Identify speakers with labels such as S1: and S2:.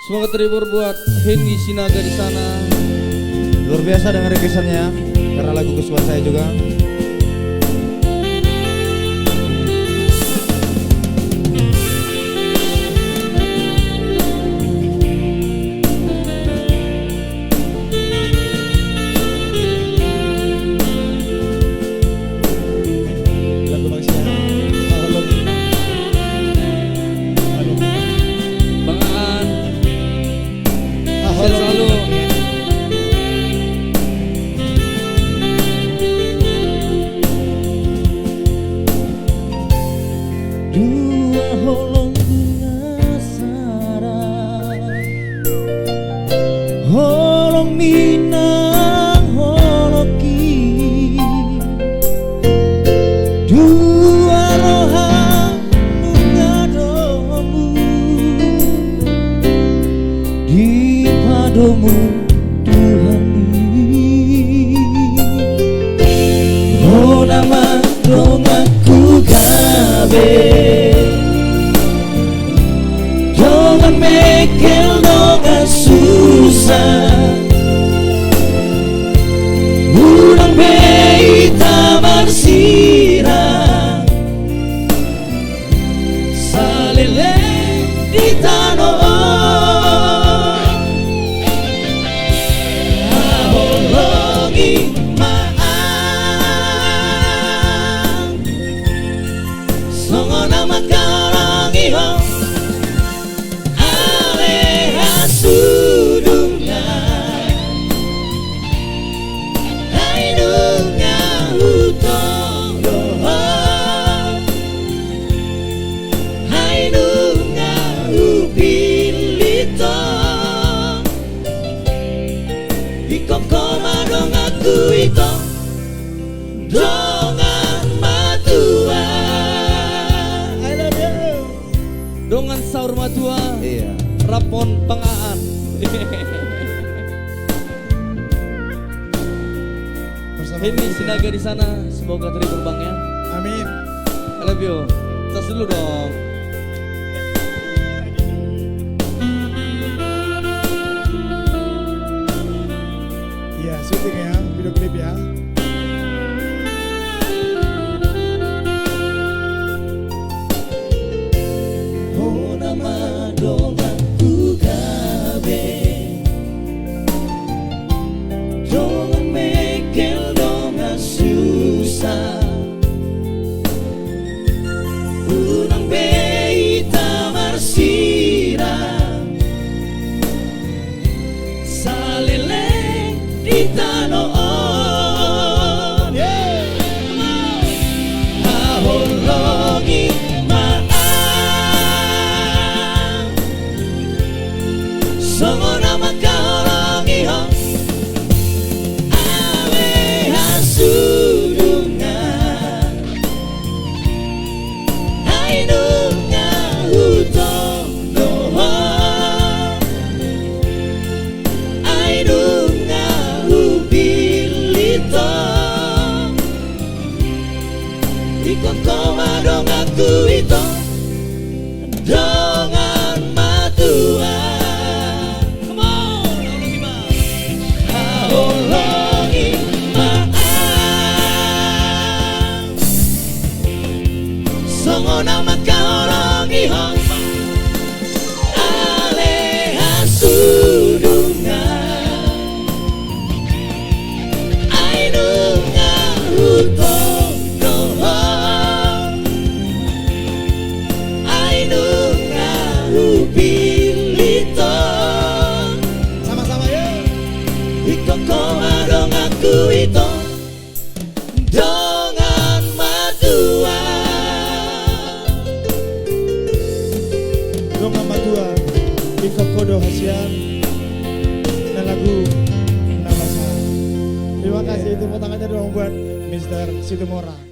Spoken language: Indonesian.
S1: Semoga terhibur buat Hendy Sinaga di sana.
S2: Luar biasa dengan requestannya, karena lagu kesukaan saya juga.
S1: Dua holong bunga sarang, holong minang holoki, dua rohang bunga domu di padomu Tuhan ini. Oh nama domaku gabe, jangan mekel dongan susah, urang bei taman sirah, salele di tanah aholongi maang, songo nama karangi ho dongan saur matua,
S2: Iya.
S1: rapon pengaan. Hendy Sinaga di sana, semoga terhibur bang ya.
S2: Amin.
S1: I love you. Tas dulu dong.
S2: Iya, syuting ya, video klip ya.
S1: Oh nama donganku gabe, dongan mekel dongan susah, urang bei tamar sirah, salele di tanah on, aholongi maang, songo nama karangi ho awe hasudungan, haidunga hutono ho, haidunga hubilito, ikon koma dong aku itu dongan matua. Come on, aholongi ma, aholongi maang, songo nama karangi ho ale hasudungan, ainunga hutono ho, ainunga hubilito.
S2: Sama-sama ya.
S1: Iko koma dong aku itu dongan matua.
S2: Dongan matua, iko kodo hasian, dan lagu Nabasa. Terima kasih, tepuk tangannya dong buat Mr. Situmora.